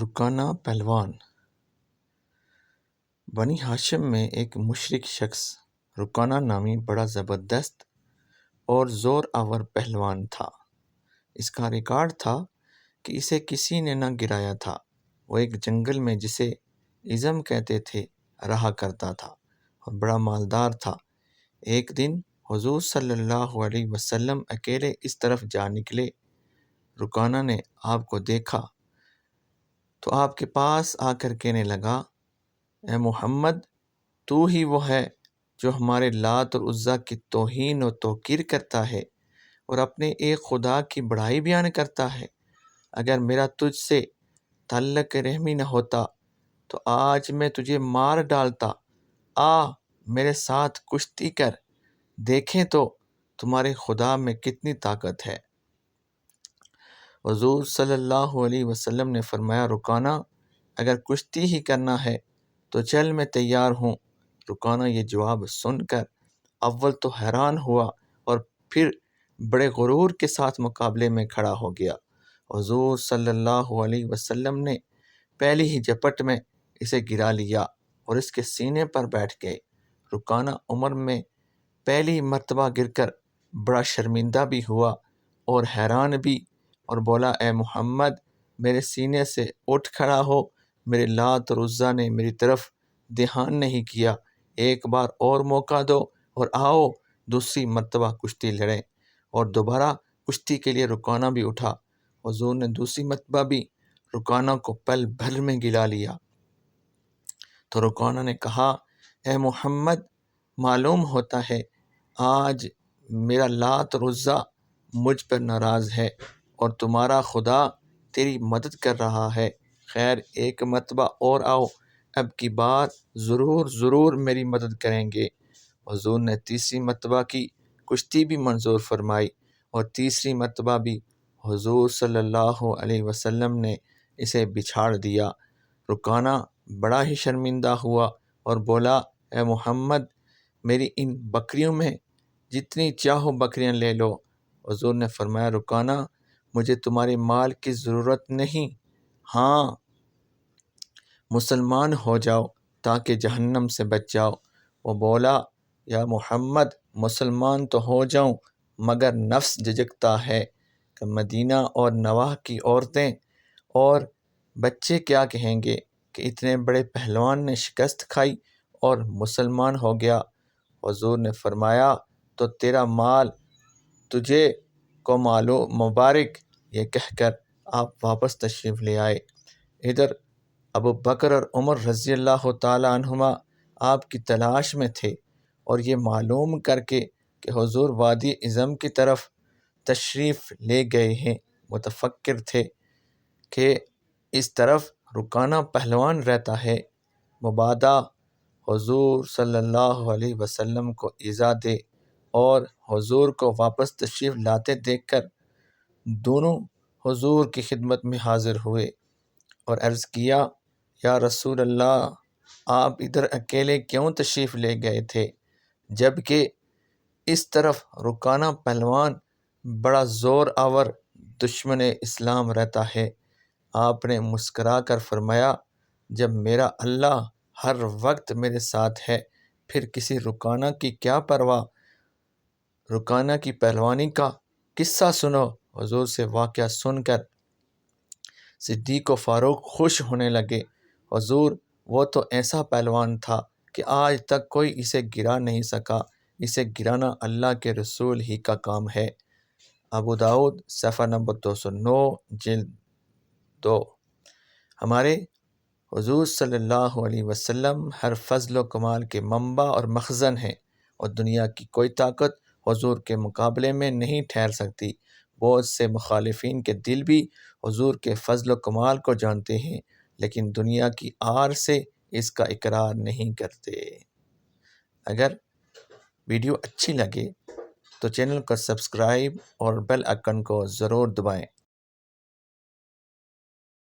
رکانہ پہلوان۔ بنی ہاشم میں ایک مشرک شخص رکانہ نامی بڑا زبردست اور زور آور پہلوان تھا۔ اس کا ریکارڈ تھا کہ اسے کسی نے نہ گرایا تھا۔ وہ ایک جنگل میں جسے عزم کہتے تھے رہا کرتا تھا اور بڑا مالدار تھا۔ ایک دن حضور صلی اللہ علیہ وسلم اکیلے اس طرف جا نکلے۔ رکانہ نے آپ کو دیکھا تو آپ کے پاس آ کر کہنے لگا، اے محمد، تو ہی وہ ہے جو ہمارے لات اور عزیٰ کی توہین و توقیر کرتا ہے اور اپنے ایک خدا کی بڑائی بیان کرتا ہے۔ اگر میرا تجھ سے تعلق رحمی نہ ہوتا تو آج میں تجھے مار ڈالتا۔ آ میرے ساتھ کشتی کر، دیکھیں تو تمہارے خدا میں کتنی طاقت ہے۔ حضور صلی اللہ علیہ وسلم نے فرمایا، رکانہ، اگر کشتی ہی کرنا ہے تو چل، میں تیار ہوں۔ رکانہ یہ جواب سن کر اول تو حیران ہوا اور پھر بڑے غرور کے ساتھ مقابلے میں کھڑا ہو گیا۔ حضور صلی اللہ علیہ وسلم نے پہلی ہی جھپٹ میں اسے گرا لیا اور اس کے سینے پر بیٹھ گئے۔ رکانہ عمر میں پہلی مرتبہ گر کر بڑا شرمندہ بھی ہوا اور حیران بھی، اور بولا، اے محمد، میرے سینے سے اٹھ کھڑا ہو، میرے لات اور عزیٰ نے میری طرف دھیان نہیں کیا۔ ایک بار اور موقع دو اور آؤ دوسری مرتبہ کشتی لڑیں۔ اور دوبارہ کشتی کے لیے رکانہ بھی اٹھا۔ حضور نے دوسری مرتبہ بھی رکانہ کو پل بھر میں گرا لیا تو رکانہ نے کہا، اے محمد، معلوم ہوتا ہے آج میرا لات اور عزیٰ مجھ پر ناراض ہے اور تمہارا خدا تیری مدد کر رہا ہے۔ خیر، ایک مرتبہ اور آؤ، اب کی بار ضرور میری مدد کریں گے۔ حضور نے تیسری مرتبہ کی کشتی بھی منظور فرمائی اور تیسری مرتبہ بھی حضور صلی اللہ علیہ وسلم نے اسے بچھاڑ دیا۔ رکانہ بڑا ہی شرمندہ ہوا اور بولا، اے محمد، میری ان بکریوں میں جتنی چاہو بکریاں لے لو۔ حضور نے فرمایا، رکانہ، مجھے تمہارے مال کی ضرورت نہیں، ہاں مسلمان ہو جاؤ تاکہ جہنم سے بچ جاؤ۔ وہ بولا، یا محمد، مسلمان تو ہو جاؤں مگر نفس جھجکتا ہے کہ مدینہ اور نواح کی عورتیں اور بچے کیا کہیں گے کہ اتنے بڑے پہلوان نے شکست کھائی اور مسلمان ہو گیا۔ حضور نے فرمایا، تو تیرا مال تجھے کو مبارک۔ یہ کہہ کر آپ واپس تشریف لے آئے۔ ادھر ابو بکر اور عمر رضی اللہ تعالی عنہما آپ کی تلاش میں تھے اور یہ معلوم کر کے کہ حضور وادی عزم کی طرف تشریف لے گئے ہیں، متفکر تھے کہ اس طرف رکانہ پہلوان رہتا ہے، مبادا حضور صلی اللہ علیہ وسلم کو ایذا دے، اور حضور کو واپس تشریف لاتے دیکھ کر دونوں حضور کی خدمت میں حاضر ہوئے اور عرض کیا، یا رسول اللہ، آپ ادھر اکیلے کیوں تشریف لے گئے تھے جبکہ اس طرف رکانہ پہلوان بڑا زور آور دشمن اسلام رہتا ہے؟ آپ نے مسکرا کر فرمایا، جب میرا اللہ ہر وقت میرے ساتھ ہے پھر کسی رکانہ کی کیا پرواہ۔ رکانہ کی پہلوانی کا قصہ سنو۔ حضور سے واقعہ سن کر صدیق و فاروق خوش ہونے لگے۔ حضور، وہ تو ایسا پہلوان تھا کہ آج تک کوئی اسے گرا نہیں سکا، اسے گرانا اللہ کے رسول ہی کا کام ہے۔ ابو داؤد صفحہ نمبر 209 جلد 2۔ ہمارے حضور صلی اللہ علیہ وسلم ہر فضل و کمال کے منبع اور مخزن ہیں اور دنیا کی کوئی طاقت حضور کے مقابلے میں نہیں ٹھہر سکتی۔ بہت سے مخالفین کے دل بھی حضور کے فضل و کمال کو جانتے ہیں لیکن دنیا کی آر سے اس کا اقرار نہیں کرتے۔ اگر ویڈیو اچھی لگے تو چینل کو سبسکرائب اور بیل آئیکن کو ضرور دبائیں۔